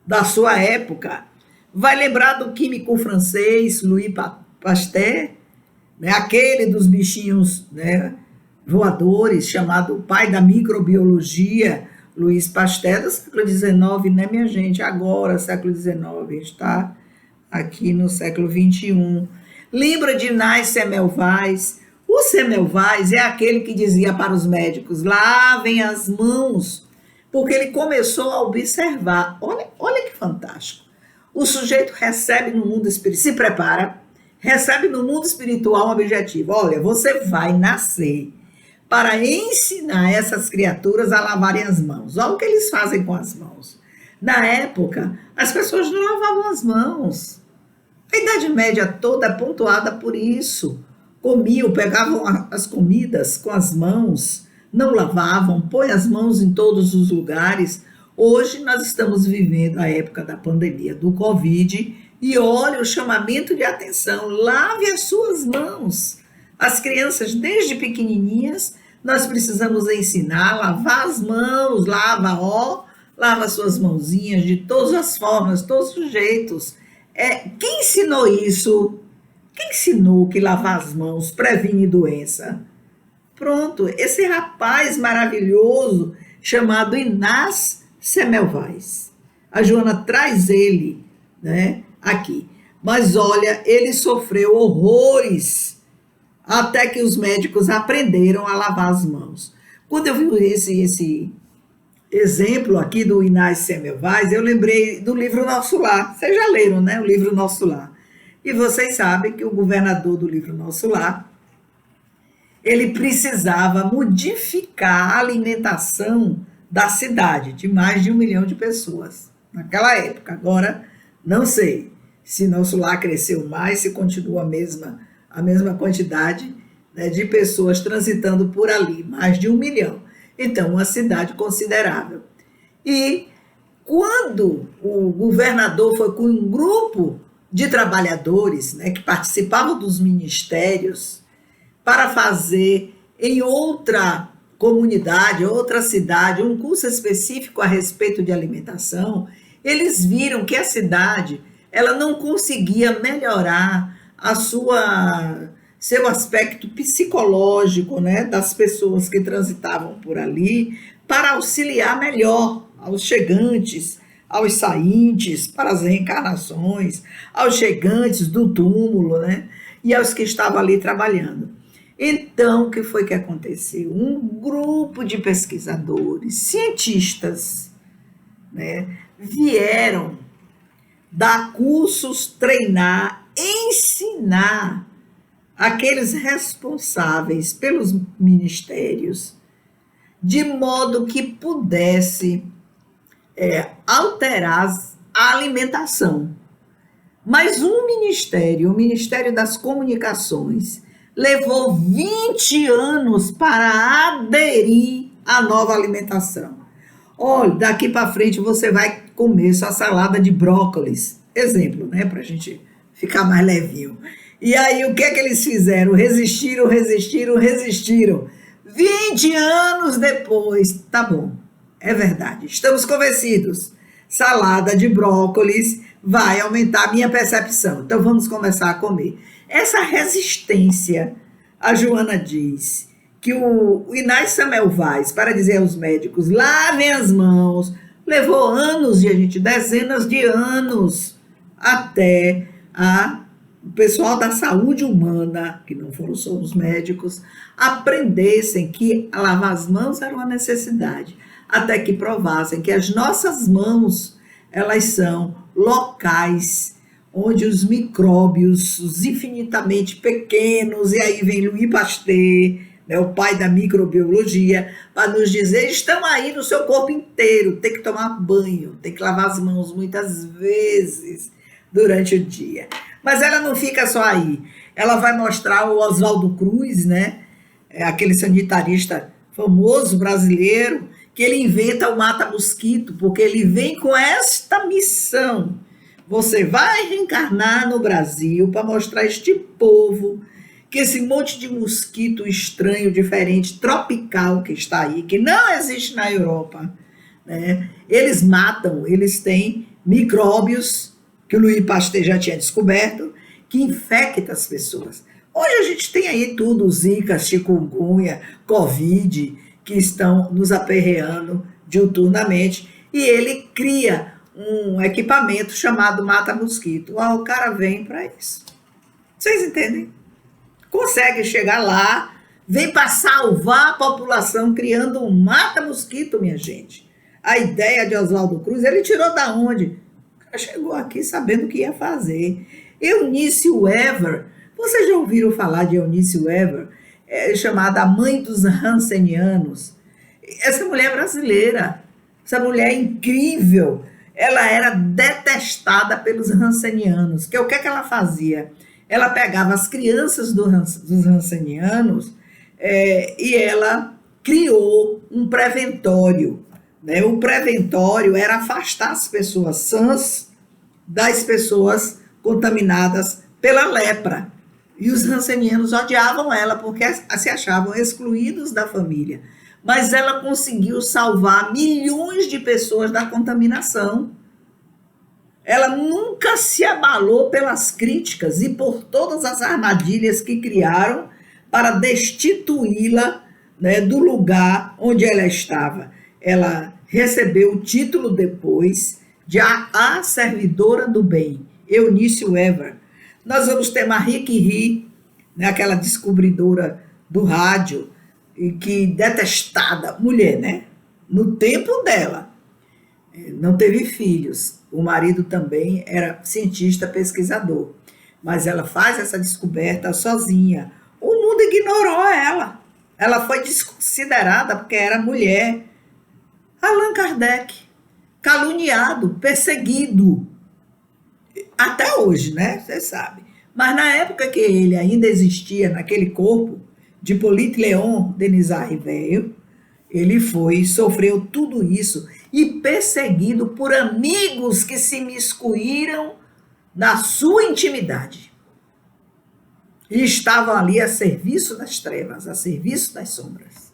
da sua época. Vai lembrar do químico francês Louis Pasteur, né, aquele dos bichinhos, né, voadores, chamado o pai da microbiologia, Louis Pasteur, do século XIX, né, minha gente? Agora, século XIX, está aqui no século XXI. Lembra de Inácio Semmelweis? O Semmelweis é aquele que dizia para os médicos, lavem as mãos, porque ele começou a observar. Olha que fantástico. O sujeito recebe no mundo espiritual, se prepara, recebe no mundo espiritual um objetivo. Olha, você vai nascer para ensinar essas criaturas a lavarem as mãos. Olha o que eles fazem com as mãos. Na época, as pessoas não lavavam as mãos. A Idade Média toda é pontuada por isso. Comiam, pegavam as comidas com as mãos, não lavavam, põem as mãos em todos os lugares. Hoje nós estamos vivendo a época da pandemia do Covid e olha o chamamento de atenção, lave as suas mãos. As crianças, desde pequenininhas, nós precisamos ensinar a lavar as mãos, lava suas mãozinhas de todas as formas, todos os jeitos. Quem ensinou isso? Quem ensinou que lavar as mãos previne doença? Pronto, esse rapaz maravilhoso chamado Inácio Semmelweis. A Joana traz ele, né, aqui. Mas olha, ele sofreu horrores até que os médicos aprenderam a lavar as mãos. Quando eu vi esse exemplo aqui do Inácio Semmelweis, eu lembrei do livro Nosso Lar. Vocês já leram, né, o livro Nosso Lar? E vocês sabem que o governador do livro Nosso Lar, ele precisava modificar a alimentação da cidade, de mais de 1 milhão de pessoas, naquela época. Agora, não sei se Nosso Lar cresceu mais, se continua a mesma quantidade, né, de pessoas transitando por ali, mais de 1 milhão. Então, uma cidade considerável. E quando o governador foi com um grupo de trabalhadores, né, que participavam dos ministérios para fazer em outra comunidade, outra cidade, um curso específico a respeito de alimentação, eles viram que a cidade ela não conseguia melhorar seu aspecto psicológico, né, das pessoas que transitavam por ali, para auxiliar melhor aos chegantes, aos saíntes, para as reencarnações, aos chegantes do túmulo, né, e aos que estavam ali trabalhando. Então, o que foi que aconteceu? Um grupo de pesquisadores, cientistas, né, vieram dar cursos, treinar, ensinar aqueles responsáveis pelos ministérios, de modo que pudesse alterar a alimentação. Mas um ministério, o Ministério das Comunicações, levou 20 anos para aderir à nova alimentação. Olha, daqui para frente você vai comer sua salada de brócolis. Exemplo, né? Para a gente ficar mais levinho. E aí, o que é que eles fizeram? Resistiram. 20 anos depois, tá bom, é verdade, estamos convencidos. Salada de brócolis vai aumentar a minha percepção, então vamos começar a comer. Essa resistência, a Joana diz, que o Inácio Semmelweis, para dizer aos médicos, lavem as mãos, levou anos, gente, dezenas de anos, até o pessoal da saúde humana, que não foram só os médicos, aprendessem que lavar as mãos era uma necessidade, até que provassem que as nossas mãos, elas são locais onde os micróbios, os infinitamente pequenos, e aí vem Louis Pasteur, né, o pai da microbiologia, para nos dizer, estão aí no seu corpo inteiro, tem que tomar banho, tem que lavar as mãos muitas vezes durante o dia. Mas ela não fica só aí, ela vai mostrar o Oswaldo Cruz, né, aquele sanitarista famoso brasileiro, que ele inventa o mata-mosquito, porque ele vem com esta missão. Você vai reencarnar no Brasil para mostrar a este povo que esse monte de mosquito estranho, diferente, tropical que está aí, que não existe na Europa, né? Eles matam, eles têm micróbios, que o Louis Pasteur já tinha descoberto, que infectam as pessoas. Hoje a gente tem aí tudo, zika, chikungunya, covid, que estão nos aperreando diuturnamente, e ele cria um equipamento chamado mata-mosquito. O cara vem para isso. Vocês entendem? Consegue chegar lá, vem para salvar a população criando um mata-mosquito, minha gente. A ideia de Oswaldo Cruz, ele tirou da onde? O cara chegou aqui sabendo o que ia fazer. Eunice Wever, vocês já ouviram falar de Eunice Wever? É chamada a mãe dos Hansenianos. Essa mulher é brasileira, essa mulher é incrível. Ela era detestada pelos Hansenianos, que é o que ela fazia? Ela pegava as crianças dos Hansenianos e ela criou um preventório, né? O preventório era afastar as pessoas sãs das pessoas contaminadas pela lepra. E os Hansenianos odiavam ela porque se achavam excluídos da família. Mas ela conseguiu salvar milhões de pessoas da contaminação. Ela nunca se abalou pelas críticas e por todas as armadilhas que criaram para destituí-la, né, do lugar onde ela estava. Ela recebeu o título depois de a servidora do bem, Eunice Wever. Nós vamos ter Marie Curie, né, aquela descobridora do rádio, e que detestada, mulher, né? No tempo dela, não teve filhos. O marido também era cientista, pesquisador. Mas ela faz essa descoberta sozinha. O mundo ignorou ela. Ela foi desconsiderada porque era mulher. Allan Kardec, caluniado, perseguido. Até hoje, né? Você sabe. Mas na época que ele ainda existia naquele corpo de Hippolyte Léon Denisard Ribeiro, ele sofreu tudo isso e perseguido por amigos que se miscuíram na sua intimidade. E estavam ali a serviço das trevas, a serviço das sombras.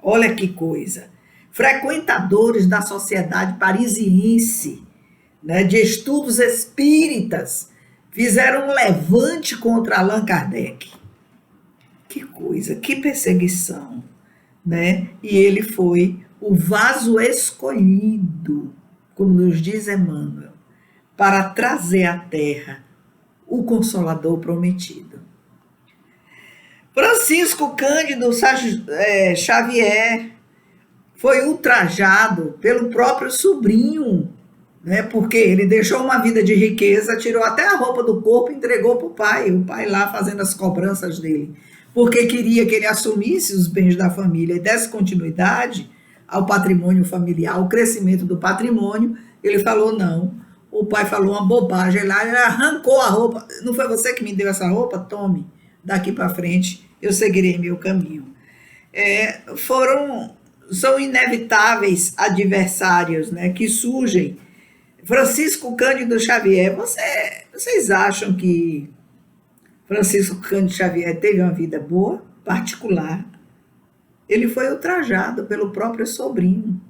Olha que coisa. Frequentadores da sociedade parisiense, né, de estudos espíritas, fizeram um levante contra Allan Kardec. Que coisa, que perseguição, né? E ele foi o vaso escolhido, como nos diz Emmanuel, para trazer à Terra o Consolador prometido. Francisco Cândido Xavier foi ultrajado pelo próprio sobrinho, né? Porque ele deixou uma vida de riqueza, tirou até a roupa do corpo e entregou para o pai lá fazendo as cobranças dele, porque queria que ele assumisse os bens da família e desse continuidade ao patrimônio familiar, ao crescimento do patrimônio. Ele falou não. O pai falou uma bobagem lá, ele arrancou a roupa. Não foi você que me deu essa roupa? Tome, daqui para frente eu seguirei meu caminho. São inevitáveis adversários, né, que surgem. Francisco Cândido Xavier, vocês acham que Francisco Cândido Xavier teve uma vida boa, particular? Ele foi ultrajado pelo próprio sobrinho.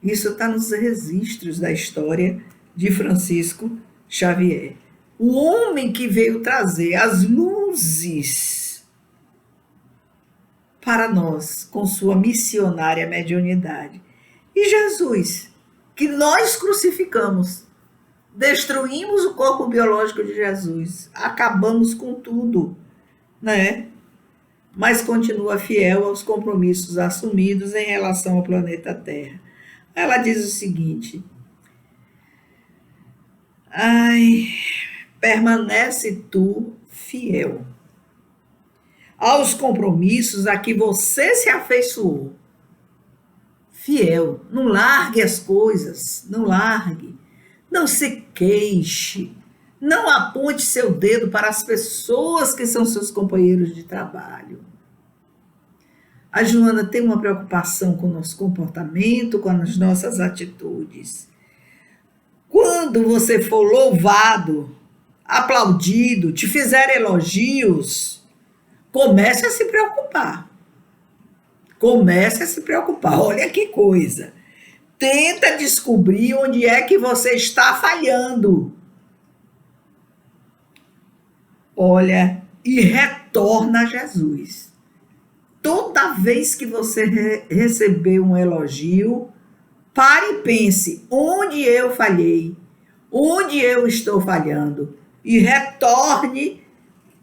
Isso está nos registros da história de Francisco Xavier. O homem que veio trazer as luzes para nós com sua missionária mediunidade. E Jesus, que nós crucificamos, destruímos o corpo biológico de Jesus, acabamos com tudo, né? Mas continua fiel aos compromissos assumidos em relação ao planeta Terra. Ela diz o seguinte: ai, permanece tu fiel aos compromissos a que você se afeiçoou. Fiel, não largue as coisas, não largue, não se queixe, não aponte seu dedo para as pessoas que são seus companheiros de trabalho. A Joana tem uma preocupação com o nosso comportamento, com as nossas atitudes. Quando você for louvado, aplaudido, te fizer elogios, comece a se preocupar. Comece a se preocupar. Olha que coisa. Tenta descobrir onde é que você está falhando. Olha, e retorna a Jesus. Toda vez que você receber um elogio, pare e pense, onde eu falhei? Onde eu estou falhando? E retorne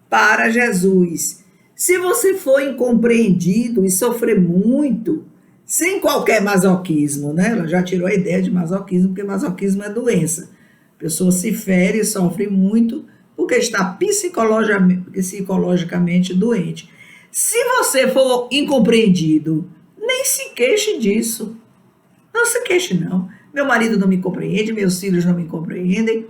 para Jesus. Se você for incompreendido e sofrer muito, sem qualquer masoquismo, né? Ela já tirou a ideia de masoquismo, porque masoquismo é doença. A pessoa se fere e sofre muito porque está psicologicamente doente. Se você for incompreendido, nem se queixe disso. Não se queixe, não. Meu marido não me compreende, meus filhos não me compreendem,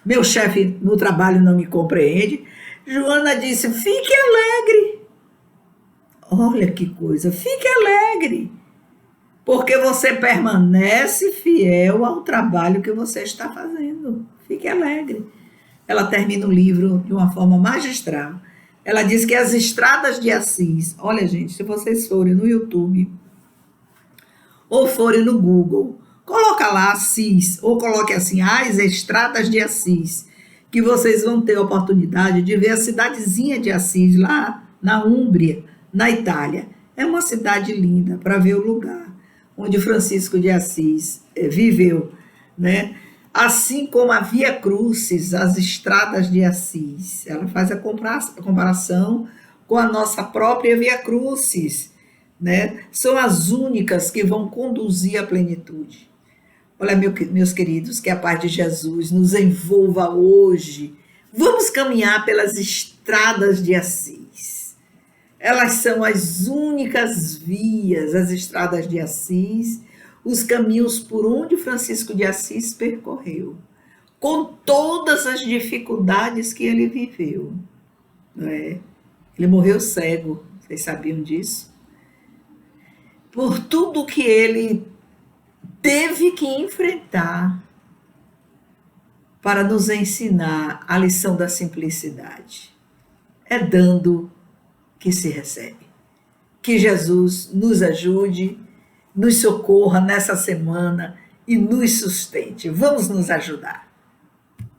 meu chefe no trabalho não me compreende. Joana disse, fique alegre. Olha que coisa, fique alegre. Porque você permanece fiel ao trabalho que você está fazendo. Fique alegre. Ela termina o livro de uma forma magistral. Ela diz que as estradas de Assis, olha gente, se vocês forem no YouTube ou forem no Google, coloca lá Assis, ou coloque assim, as estradas de Assis, que vocês vão ter a oportunidade de ver a cidadezinha de Assis, lá na Úmbria, na Itália. É uma cidade linda para ver o lugar onde Francisco de Assis viveu, né? Assim como a Via Crucis, as estradas de Assis. Ela faz a comparação com a nossa própria Via Crucis, né? São as únicas que vão conduzir à plenitude. Olha, meus queridos, que a paz de Jesus nos envolva hoje. Vamos caminhar pelas estradas de Assis. Elas são as únicas vias, as estradas de Assis, os caminhos por onde Francisco de Assis percorreu, com todas as dificuldades que ele viveu. Não é? Ele morreu cego, vocês sabiam disso? Por tudo que ele teve que enfrentar para nos ensinar a lição da simplicidade. É dando que se recebe. Que Jesus nos ajude, nos socorra nessa semana e nos sustente. Vamos nos ajudar.